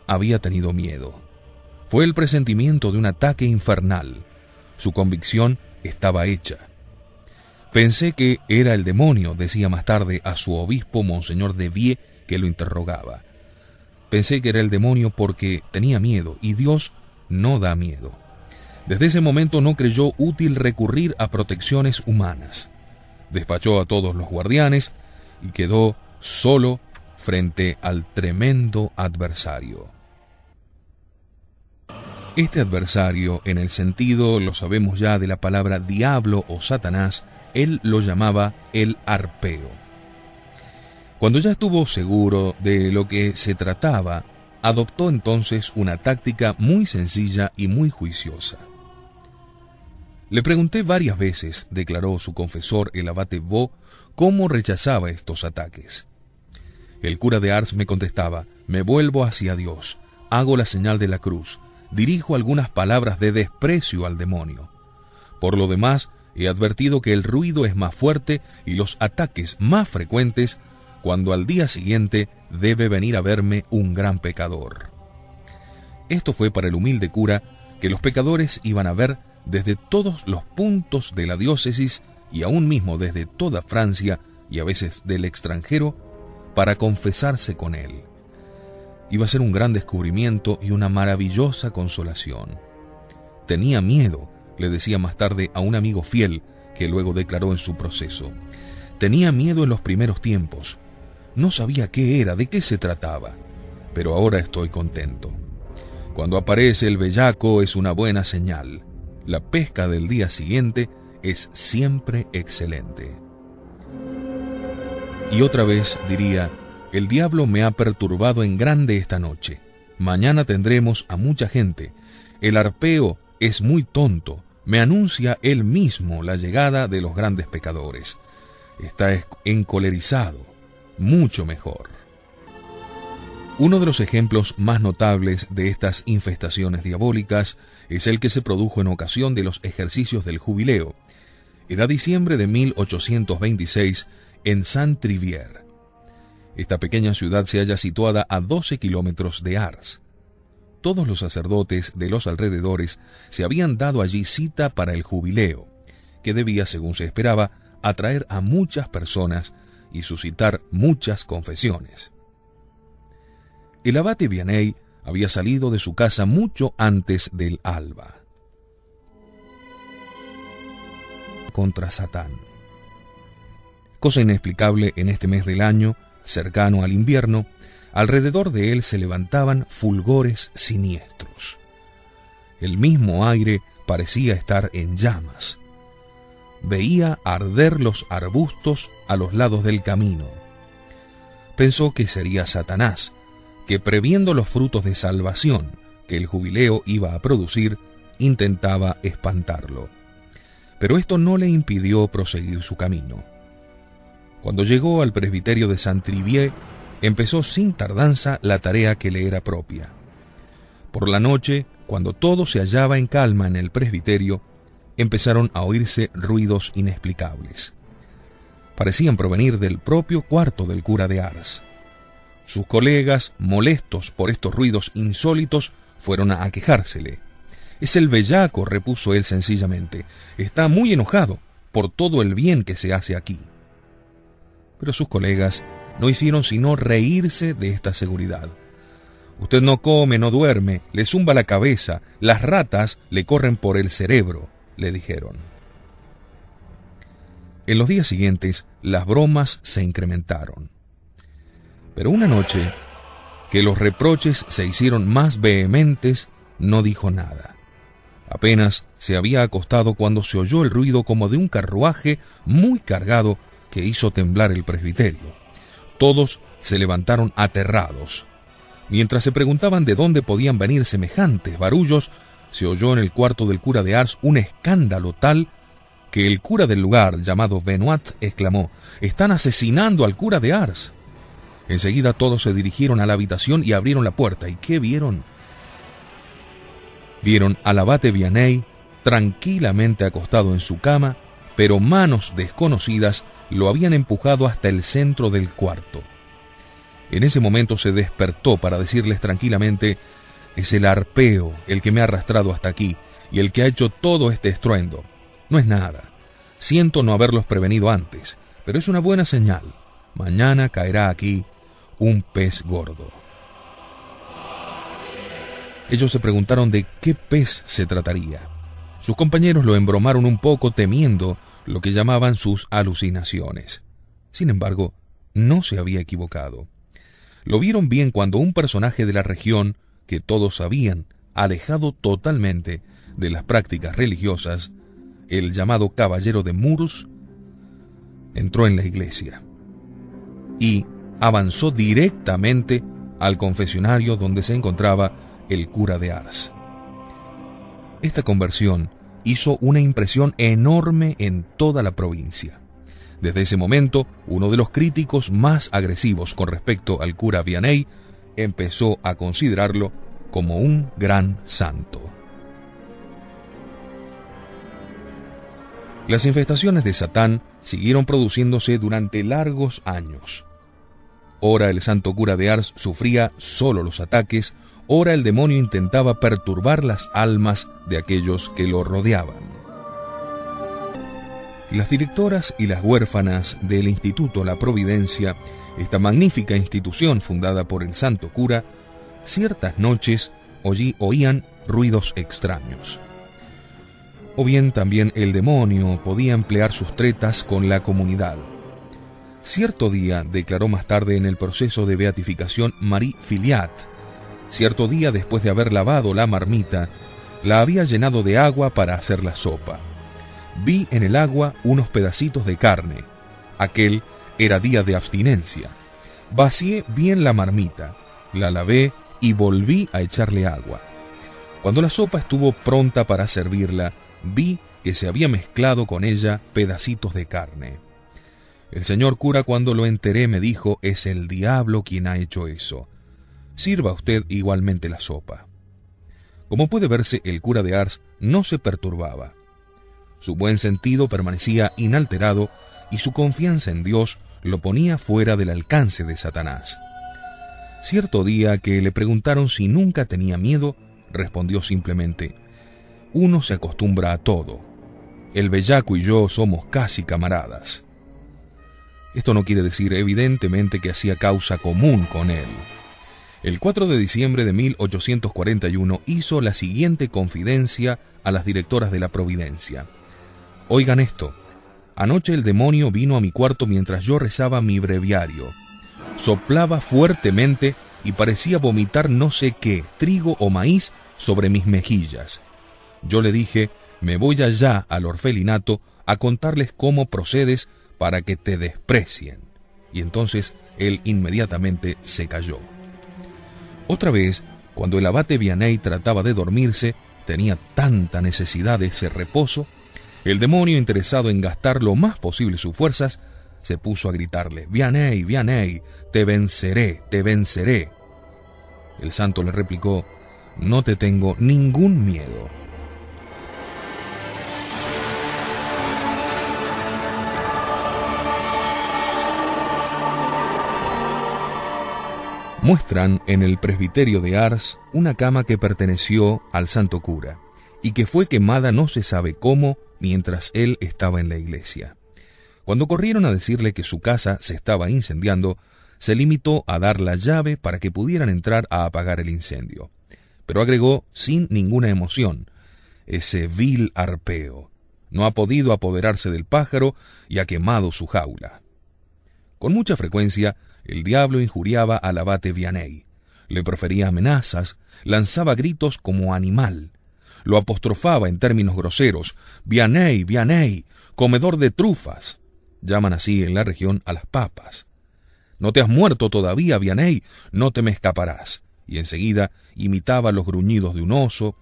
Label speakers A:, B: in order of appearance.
A: había tenido miedo. Fue el presentimiento de un ataque infernal. Su convicción estaba hecha. Pensé que era el demonio, decía más tarde a su obispo, Monseñor de Vie, que lo interrogaba. Pensé que era el demonio porque tenía miedo, y Dios no da miedo. Desde ese momento no creyó útil recurrir a protecciones humanas. Despachó a todos los guardianes y quedó solo frente al tremendo adversario. Este adversario, en el sentido, lo sabemos ya, de la palabra diablo o Satanás, él lo llamaba el arpeo. Cuando ya estuvo seguro de lo que se trataba, adoptó entonces una táctica muy sencilla y muy juiciosa. Le pregunté varias veces, declaró su confesor el abate Vaux, cómo rechazaba estos ataques. El cura de Ars me contestaba: me vuelvo hacia Dios, hago la señal de la cruz, dirijo algunas palabras de desprecio al demonio. Por lo demás, he advertido que el ruido es más fuerte y los ataques más frecuentes cuando al día siguiente debe venir a verme un gran pecador. Esto fue para el humilde cura que los pecadores iban a ver desde todos los puntos de la diócesis y aún mismo desde toda Francia y a veces del extranjero para confesarse con él. Iba a ser un gran descubrimiento y una maravillosa consolación. Tenía miedo, le decía más tarde a un amigo fiel que luego declaró en su proceso. Tenía miedo en los primeros tiempos. No sabía qué era, de qué se trataba, pero ahora estoy contento. Cuando aparece el bellaco es una buena señal. La pesca del día siguiente es siempre excelente. Y otra vez diría: el diablo me ha perturbado en grande esta noche. Mañana tendremos a mucha gente. El arpeo es muy tonto. Me anuncia él mismo la llegada de los grandes pecadores. Está encolerizado. Mucho mejor. Uno de los ejemplos más notables de estas infestaciones diabólicas es el que se produjo en ocasión de los ejercicios del jubileo. Era diciembre de 1826 en Saint-Trivier. Esta pequeña ciudad se halla situada a 12 kilómetros de Ars. Todos los sacerdotes de los alrededores se habían dado allí cita para el jubileo, que debía, según se esperaba, atraer a muchas personas y suscitar muchas confesiones. El abate Vianney había salido de su casa mucho antes del alba. Contra Satán. Cosa inexplicable en este mes del año, cercano al invierno, alrededor de él se levantaban fulgores siniestros. El mismo aire parecía estar en llamas. Veía arder los arbustos a los lados del camino. Pensó que sería Satanás, que previendo los frutos de salvación que el jubileo iba a producir, intentaba espantarlo. Pero esto no le impidió proseguir su camino. Cuando llegó al presbiterio de Saint-Trivier, empezó sin tardanza la tarea que le era propia. Por la noche, cuando todo se hallaba en calma en el presbiterio, empezaron a oírse ruidos inexplicables. Parecían provenir del propio cuarto del cura de Ars. Sus colegas, molestos por estos ruidos insólitos, fueron a quejársele. «Es el bellaco», repuso él sencillamente. «Está muy enojado por todo el bien que se hace aquí». Pero sus colegas no hicieron sino reírse de esta seguridad. «Usted no come, no duerme, le zumba la cabeza, las ratas le corren por el cerebro», le dijeron. En los días siguientes, las bromas se incrementaron. Pero una noche, que los reproches se hicieron más vehementes, no dijo nada. Apenas se había acostado cuando se oyó el ruido como de un carruaje muy cargado que hizo temblar el presbiterio. Todos se levantaron aterrados. Mientras se preguntaban de dónde podían venir semejantes barullos, se oyó en el cuarto del cura de Ars un escándalo tal que el cura del lugar, llamado Benoit, exclamó: «¡Están asesinando al cura de Ars!». Enseguida todos se dirigieron a la habitación y abrieron la puerta. ¿Y qué vieron? Vieron al abate Vianney tranquilamente acostado en su cama, pero manos desconocidas lo habían empujado hasta el centro del cuarto. En ese momento se despertó para decirles tranquilamente: «Es el arpeo el que me ha arrastrado hasta aquí y el que ha hecho todo este estruendo. No es nada. Siento no haberlos prevenido antes, pero es una buena señal. Mañana caerá aquí un pez gordo». Ellos se preguntaron de qué pez se trataría. Sus compañeros lo embromaron un poco, temiendo lo que llamaban sus alucinaciones. Sin embargo, no se había equivocado. Lo vieron bien cuando un personaje de la región, que todos habían alejado totalmente de las prácticas religiosas, el llamado Caballero de Murs, entró en la iglesia y avanzó directamente al confesionario donde se encontraba el cura de Ars. Esta conversión hizo una impresión enorme en toda la provincia. Desde ese momento, uno de los críticos más agresivos con respecto al cura Vianney empezó a considerarlo como un gran santo. Las infestaciones de Satán siguieron produciéndose durante largos años. Ora el santo cura de Ars sufría solo los ataques, ora el demonio intentaba perturbar las almas de aquellos que lo rodeaban. Las directoras y las huérfanas del Instituto La Providencia, esta magnífica institución fundada por el santo cura, ciertas noches oían ruidos extraños. O bien también el demonio podía emplear sus tretas con la comunidad. Cierto día, declaró más tarde en el proceso de beatificación Marie Filiat, cierto día después de haber lavado la marmita, la había llenado de agua para hacer la sopa. Vi en el agua unos pedacitos de carne. Aquel era día de abstinencia. Vacié bien la marmita, la lavé y volví a echarle agua. Cuando la sopa estuvo pronta para servirla, vi que se había mezclado con ella pedacitos de carne. El señor cura, cuando lo enteré, me dijo: «Es el diablo quien ha hecho eso. Sirva usted igualmente la sopa». Como puede verse, el cura de Ars no se perturbaba. Su buen sentido permanecía inalterado y su confianza en Dios lo ponía fuera del alcance de Satanás. Cierto día que le preguntaron si nunca tenía miedo, respondió simplemente: «Uno se acostumbra a todo. El bellaco y yo somos casi camaradas». Esto no quiere decir evidentemente que hacía causa común con él. El 4 de diciembre de 1841 hizo la siguiente confidencia a las directoras de la Providencia: «Oigan esto. Anoche el demonio vino a mi cuarto mientras yo rezaba mi breviario. Soplaba fuertemente y parecía vomitar no sé qué, trigo o maíz, sobre mis mejillas. Yo le dije: me voy allá al orfelinato a contarles cómo procedes para que te desprecien». Y entonces él inmediatamente se cayó. Otra vez, cuando el abate Vianney trataba de dormirse, tenía tanta necesidad de ese reposo, el demonio, interesado en gastar lo más posible sus fuerzas, se puso a gritarle: «Vianney, Vianney, te venceré, te venceré». El santo le replicó: «No te tengo ningún miedo». Muestran en el presbiterio de Ars una cama que perteneció al santo cura y que fue quemada no se sabe cómo mientras él estaba en la iglesia. Cuando corrieron a decirle que su casa se estaba incendiando, se limitó a dar la llave para que pudieran entrar a apagar el incendio. Pero agregó sin ninguna emoción: «Ese vil arpeo no ha podido apoderarse del pájaro y ha quemado su jaula». Con mucha frecuencia, el diablo injuriaba al abate Vianney, le profería amenazas, lanzaba gritos como animal, lo apostrofaba en términos groseros: «Vianney, Vianney, comedor de trufas». Llaman así en la región a las papas. «No te has muerto todavía, Vianney, no te me escaparás». Y enseguida imitaba los gruñidos de un oso,